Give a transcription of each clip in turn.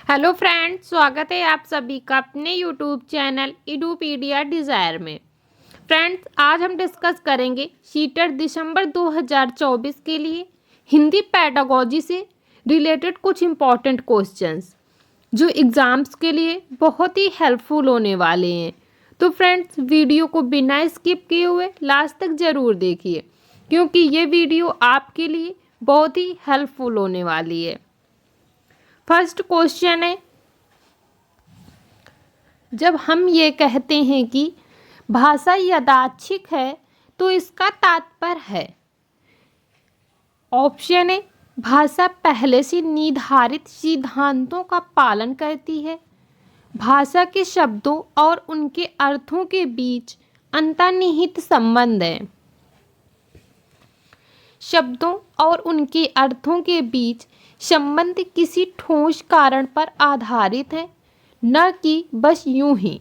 Hello friends, स्वागत है आप सभी का अपने यूट्यूब चैनल एडुपीडिया डिज़ायर में। फ्रेंड्स, आज हम डिस्कस करेंगे सीटेट दिसंबर 2024 के लिए हिंदी पेडागोजी से रिलेटेड कुछ इम्पॉर्टेंट क्वेश्चंस जो एग्ज़ाम्स के लिए बहुत ही हेल्पफुल होने वाले हैं। तो फ्रेंड्स, वीडियो को बिना स्किप किए हुए लास्ट तक ज़रूर देखिए, क्योंकि ये वीडियो आपके लिए बहुत ही हेल्पफुल होने वाली है। फर्स्ट क्वेश्चन है, जब हम ये कहते हैं कि भाषा यादृच्छिक है तो इसका तात्पर्य है। ऑप्शन ए, भाषा पहले से निर्धारित सिद्धांतों का पालन करती है। भाषा के शब्दों और उनके अर्थों के बीच अंतर्निहित संबंध है। शब्दों और उनके अर्थों के बीच संबंध किसी ठोस कारण पर आधारित है, न कि बस यूं ही।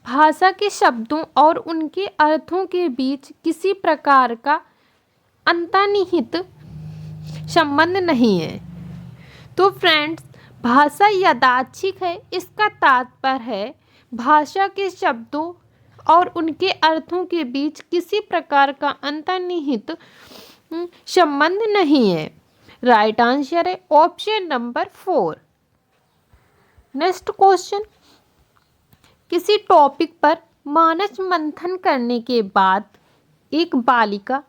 भाषा के शब्दों और उनके अर्थों के बीच किसी प्रकार का अंतर्निहित संबंध नहीं है। तो फ्रेंड्स, भाषा यादृच्छिक है, इसका तात्पर्य है भाषा के शब्दों और उनके अर्थों के बीच किसी प्रकार का अंतर्निहित संबंध नहीं है। राइट आंसर है ऑप्शन नंबर 4। नेक्स्ट क्वेश्चन, किसी टॉपिक पर मानस मंथन करने के बाद एक बालिका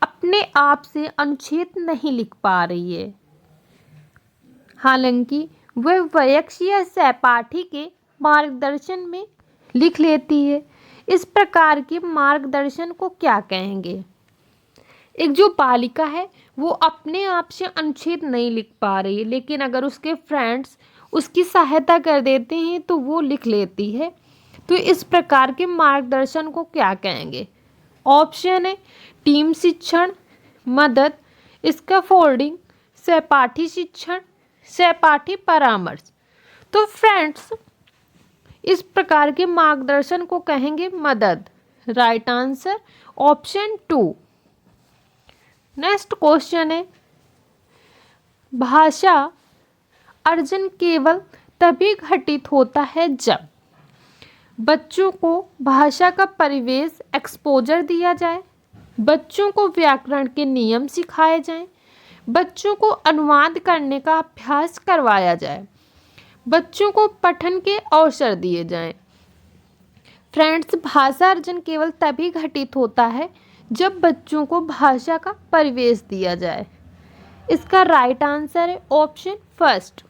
अपने आप से अनुच्छेद नहीं लिख पा रही है, हालांकि वह वयस्क या सहपाठी के मार्गदर्शन में लिख लेती है। इस प्रकार के मार्गदर्शन को क्या कहेंगे? एक जो बालिका है वो अपने आप से अनुच्छेद नहीं लिख पा रही है, लेकिन अगर उसके फ्रेंड्स उसकी सहायता कर देते हैं तो वो लिख लेती है। तो इस प्रकार के मार्गदर्शन को क्या कहेंगे? ऑप्शन है टीम शिक्षण, मदद, स्कैफोल्डिंग, सहपाठी शिक्षण, सहपाठी परामर्श। तो फ्रेंड्स, इस प्रकार के मार्गदर्शन को कहेंगे मदद। Right answer option 2। Next question है, भाषा अर्जन केवल तभी घटित होता है जब बच्चों को भाषा का परिवेश एक्सपोजर दिया जाए, बच्चों को व्याकरण के नियम सिखाए जाएं, बच्चों को अनुवाद करने का अभ्यास करवाया जाए, बच्चों को पठन के अवसर दिए जाएं। फ्रेंड्स, भाषा अर्जन केवल तभी घटित होता है जब बच्चों को भाषा का परिवेश दिया जाए। इसका राइट आंसर है ऑप्शन फर्स्ट।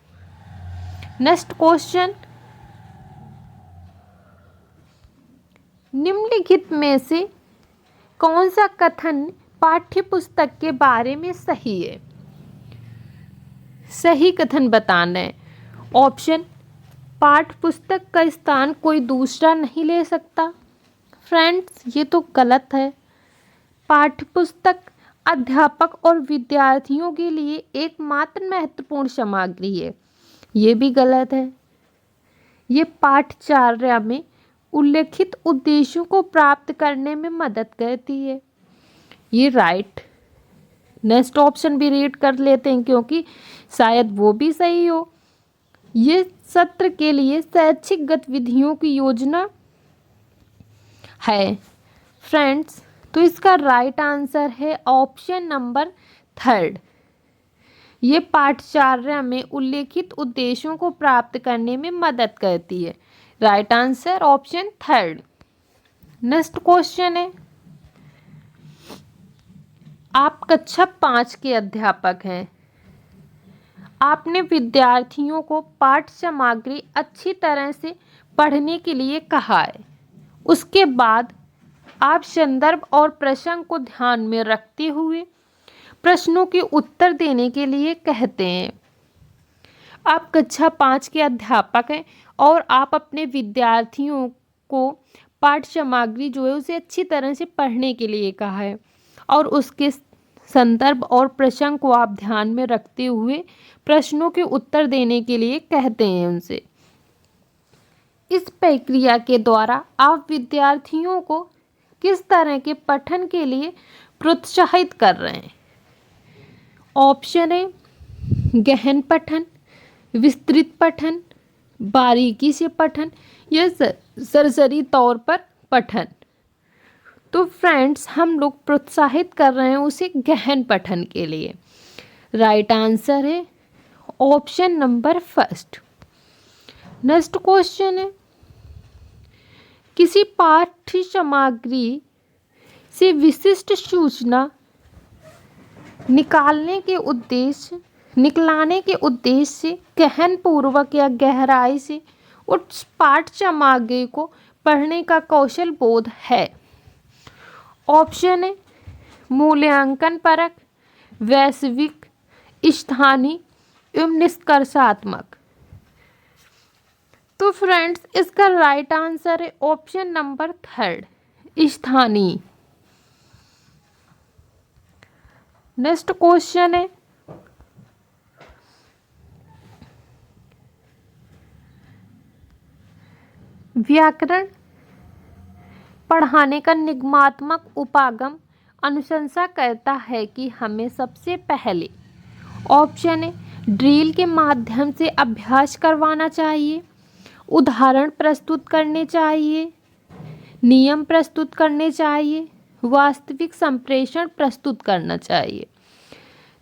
नेक्स्ट क्वेश्चन, निम्नलिखित में से कौन सा कथन पाठ्य पुस्तक के बारे में सही है? सही कथन बताना है। ऑप्शन, पाठ्य पुस्तक का स्थान कोई दूसरा नहीं ले सकता। फ्रेंड्स, ये तो गलत है। पाठ्य पुस्तक अध्यापक और विद्यार्थियों के लिए एकमात्र महत्वपूर्ण सामग्री है। ये भी गलत है। ये पाठ्यचर्या में उल्लेखित उद्देश्यों को प्राप्त करने में मदद करती है। ये राइट। नेक्स्ट ऑप्शन भी रीड कर लेते हैं, क्योंकि शायद वो भी सही हो। ये सत्र के लिए शैक्षिक गतिविधियों की योजना है। फ्रेंड्स, तो इसका राइट आंसर है ऑप्शन नंबर 3। ये पाठ्यचर्या में उल्लेखित उद्देश्यों को प्राप्त करने में मदद करती है। Right answer option 3। Next question है, आप कक्षा 5 के अध्यापक हैं। आपने विद्यार्थियों को पाठ्य सामग्री अच्छी तरह से पढ़ने के लिए कहा है। उसके बाद आप संदर्भ और प्रसंग को ध्यान में रखते हुए प्रश्नों के उत्तर देने के लिए कहते हैं। आप कक्षा 5 के अध्यापक हैं और आप अपने विद्यार्थियों को पाठ्य सामग्री जो है उसे अच्छी तरह से पढ़ने के लिए कहा है, और उसके संदर्भ और प्रसंग को आप ध्यान में रखते हुए प्रश्नों के उत्तर देने के लिए कहते हैं उनसे। इस प्रक्रिया के द्वारा आप विद्यार्थियों को किस तरह के पठन के लिए प्रोत्साहित कर रहे हैं? ऑप्शन है गहन पठन, विस्तृत पठन, बारीकी से पठन या सरसरी तौर पर पठन। तो फ्रेंड्स हम लोग प्रोत्साहित कर रहे हैं उसे गहन पठन के लिए। राइट आंसर है option number first. Next question है, किसी पाठ्य सामग्री से विशिष्ट सूचना निकालने के उद्देश्य से गहन पूर्वक या गहराई से उस पाठ सामग्री को पढ़ने का कौशल बोध है। ऑप्शन है मूल्यांकन परक, वैश्विक, स्थानीय एवं निष्कर्षात्मक। तो फ्रेंड्स इसका राइट आंसर है ऑप्शन नंबर थर्ड, स्थानीय। नेक्स्ट क्वेश्चन है, व्याकरण पढ़ाने का निगमात्मक उपागम अनुशंसा करता है कि हमें सबसे पहले ऑप्शन है ड्रिल के माध्यम से अभ्यास करवाना चाहिए, उदाहरण प्रस्तुत करने चाहिए, नियम प्रस्तुत करने चाहिए, वास्तविक संप्रेषण प्रस्तुत करना चाहिए।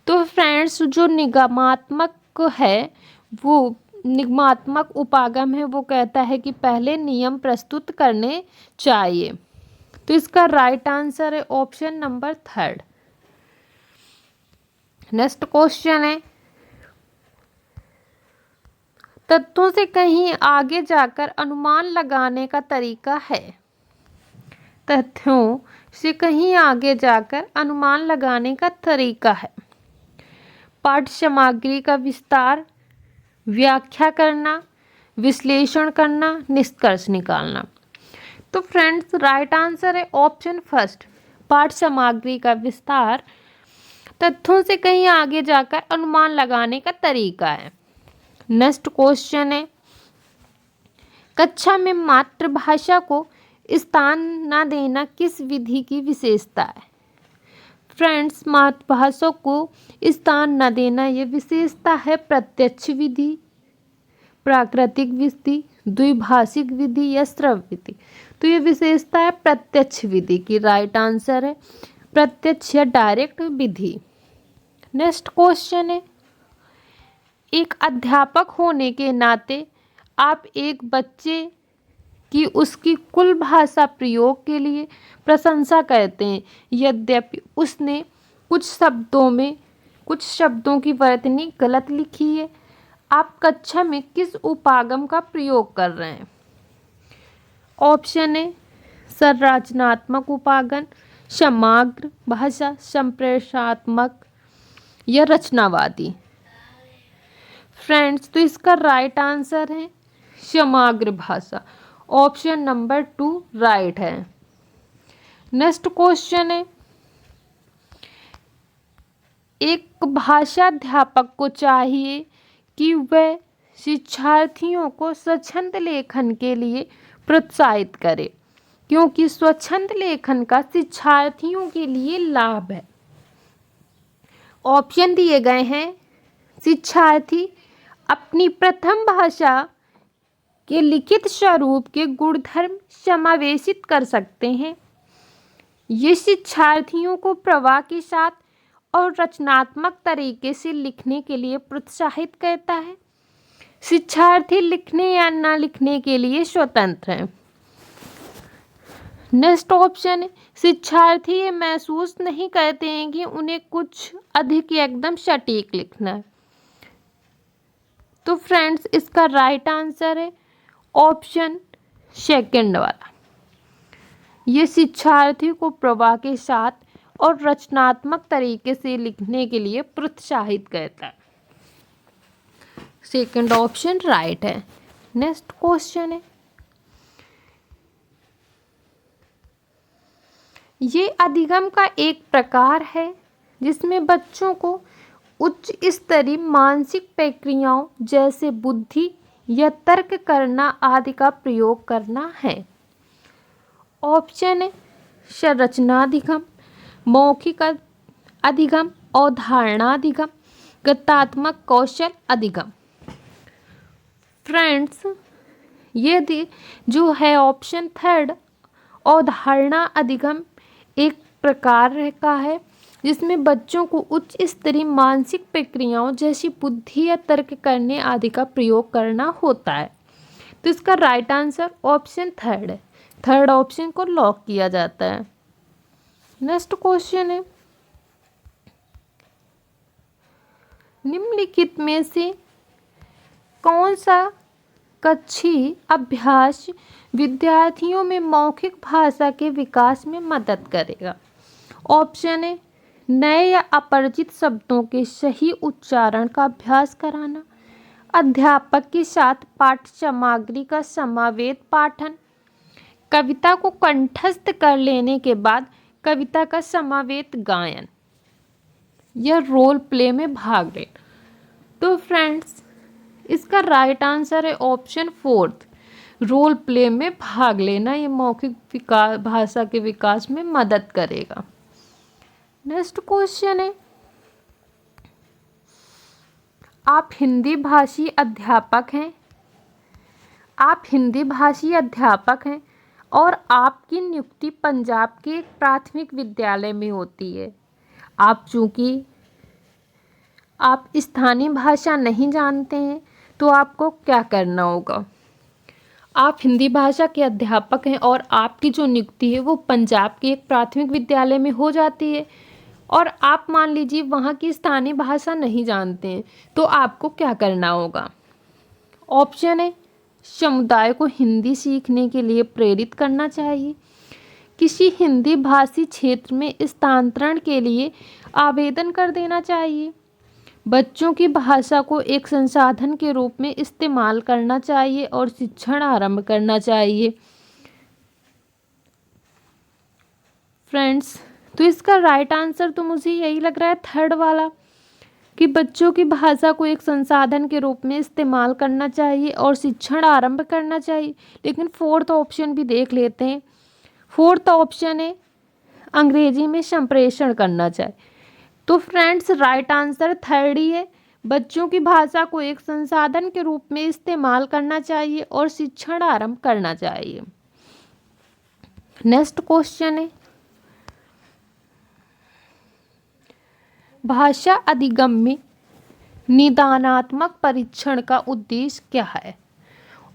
तो फ्रेंड्स जो निगमात्मक है वो निगमात्मक उपागम है वो कहता है कि पहले नियम प्रस्तुत करने चाहिए। तो इसका राइट आंसर है option number third. Next question है, तथ्यों से कहीं आगे जाकर अनुमान लगाने का तरीका है। तथ्यों से कहीं आगे जाकर अनुमान लगाने का तरीका है पाठ्य सामग्री का विस्तार, व्याख्या करना, विश्लेषण करना, निष्कर्ष निकालना। तो फ्रेंड्स राइट आंसर है ऑप्शन फर्स्ट, पाठ्य सामग्री का विस्तार तथ्यों से कहीं आगे जाकर अनुमान लगाने का तरीका है। नेक्स्ट क्वेश्चन है, कक्षा में मातृभाषा को स्थान न देना किस विधि की विशेषता है। फ्रेंड्स मातृभाषा को स्थान न देना यह विशेषता है प्रत्यक्ष विधि, प्राकृतिक विधि, द्विभाषिक विधि या श्रव्य विधि। तो ये विशेषता है प्रत्यक्ष विधि की। राइट आंसर है प्रत्यक्ष या डायरेक्ट विधि। नेक्स्ट क्वेश्चन है, एक अध्यापक होने के नाते आप एक बच्चे की उसकी कुल भाषा प्रयोग के लिए प्रशंसा करते हैं, यद्यपि उसने कुछ शब्दों की वर्तनी गलत लिखी है। आप कक्षा में किस उपागम का प्रयोग कर रहे हैं। ऑप्शन है संरचनात्मक उपागम, समग्र भाषा, संप्रेषणात्मक या रचनावादी। फ्रेंड्स तो इसका राइट आंसर है समग्र भाषा, ऑप्शन नंबर 2 राइट है। नेक्स्ट क्वेश्चन है, एक भाषाध्यापक को चाहिए कि वह शिक्षार्थियों को स्वच्छंद लेखन के लिए प्रोत्साहित करे, क्योंकि स्वच्छंद लेखन का शिक्षार्थियों के लिए लाभ है। ऑप्शन दिए गए हैं, शिक्षार्थी अपनी प्रथम भाषा के लिखित स्वरूप के गुणधर्म समावेशित कर सकते हैं। ये शिक्षार्थियों को प्रवाह के साथ और रचनात्मक तरीके से लिखने के लिए प्रोत्साहित करता है। शिक्षार्थी लिखने या न लिखने के लिए स्वतंत्र हैं। नेक्स्ट ऑप्शन है, शिक्षार्थी ये महसूस नहीं करते हैं कि उन्हें कुछ अधिक या एकदम सटीक लिखना है। तो फ्रेंड्स इसका राइट आंसर है ऑप्शन सेकंड वाला। ये शिक्षार्थी को प्रवाह के साथ और रचनात्मक तरीके से लिखने के लिए प्रोत्साहित करता है। सेकंड ऑप्शन राइट है। नेक्स्ट क्वेश्चन है, ये अधिगम का एक प्रकार है जिसमें बच्चों को उच्च स्तरीय मानसिक प्रक्रियाओं जैसे बुद्धि या तर्क करना आदि का प्रयोग करना है। ऑप्शन है संरचनाधिगम, मौखिक अधिगम, अवधारणाधिगम, गतात्मक कौशल अधिगम। फ्रेंड्स, ये जो है ऑप्शन थर्ड, अवधारणा अधिगम एक प्रकार का है जिसमें बच्चों को उच्च स्तरीय मानसिक प्रक्रियाओं जैसी बुद्धि या तर्क करने आदि का प्रयोग करना होता है। तो इसका राइट आंसर ऑप्शन थर्ड है। थर्ड ऑप्शन को लॉक किया जाता है। नेक्स्ट क्वेश्चन है, निम्नलिखित में से कौन सा कक्षी अभ्यास विद्यार्थियों में मौखिक भाषा के विकास में मदद करेगा? ऑप्शन है नए या अपरिचित शब्दों के सही उच्चारण का अभ्यास कराना, अध्यापक के साथ पाठ्य सामग्री का समावेत पाठन, कविता को कंठस्थ कर लेने के बाद कविता का समावेत गायन, या रोल प्ले में भाग लेना। तो फ्रेंड्स, इसका राइट आंसर है ऑप्शन फोर्थ, रोल प्ले में भाग लेना। ये मौखिक भाषा के विकास में मदद करेगा। नेक्स्ट क्वेश्चन है, आप हिंदी भाषी अध्यापक हैं। आप हिंदी भाषी अध्यापक हैं और आपकी नियुक्ति पंजाब के एक प्राथमिक विद्यालय में होती है। आप चूँकि आप स्थानीय भाषा नहीं जानते हैं तो आपको क्या करना होगा? आप हिंदी भाषा के अध्यापक हैं और आपकी जो नियुक्ति है वो पंजाब के एक प्राथमिक विद्यालय में हो जाती है, और आप मान लीजिए वहाँ की स्थानीय भाषा नहीं जानते हैं तो आपको क्या करना होगा? ऑप्शन है समुदाय को हिंदी सीखने के लिए प्रेरित करना चाहिए, किसी हिंदी भाषी क्षेत्र में स्थानांतरण के लिए आवेदन कर देना चाहिए, बच्चों की भाषा को एक संसाधन के रूप में इस्तेमाल करना चाहिए और शिक्षण आरंभ करना चाहिए। फ्रेंड्स, तो इसका राइट आंसर तो मुझे यही लग रहा है थर्ड वाला, कि बच्चों की भाषा को एक संसाधन के रूप में इस्तेमाल करना चाहिए और शिक्षण आरंभ करना चाहिए। लेकिन फोर्थ ऑप्शन भी देख लेते हैं। फोर्थ ऑप्शन है अंग्रेजी में संप्रेषण करना चाहिए। तो फ्रेंड्स, राइट आंसर थर्ड ही है, बच्चों की भाषा को एक संसाधन के रूप में इस्तेमाल करना चाहिए और शिक्षण आरंभ करना चाहिए। नेक्स्ट क्वेश्चन है, भाषा अधिगम में निदानात्मक परीक्षण का उद्देश्य क्या है?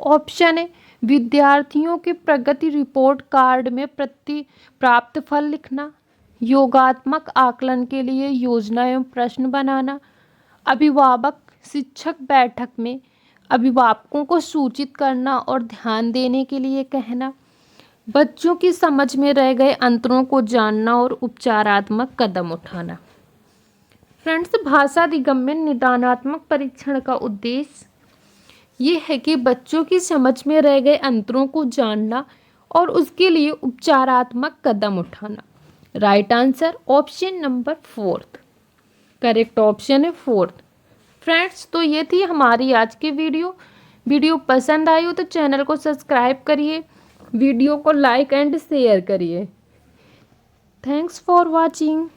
ऑप्शन है विद्यार्थियों के प्रगति रिपोर्ट कार्ड में प्राप्त फल लिखना, योगात्मक आकलन के लिए योजना एवं प्रश्न बनाना, अभिभावक शिक्षक बैठक में अभिभावकों को सूचित करना और ध्यान देने के लिए कहना, बच्चों की समझ में रह गए अंतरों को जानना और उपचारात्मक कदम उठाना। फ्रेंड्स, भाषा अधिगम में निदानात्मक परीक्षण का उद्देश्य ये है कि बच्चों की समझ में रह गए अंतरों को जानना और उसके लिए उपचारात्मक कदम उठाना। Right answer option number fourth, correct option है फोर्थ। फ्रेंड्स, तो ये थी हमारी आज की वीडियो पसंद आई हो तो चैनल को सब्सक्राइब करिए, वीडियो को लाइक एंड शेयर करिए। Thanks for watching.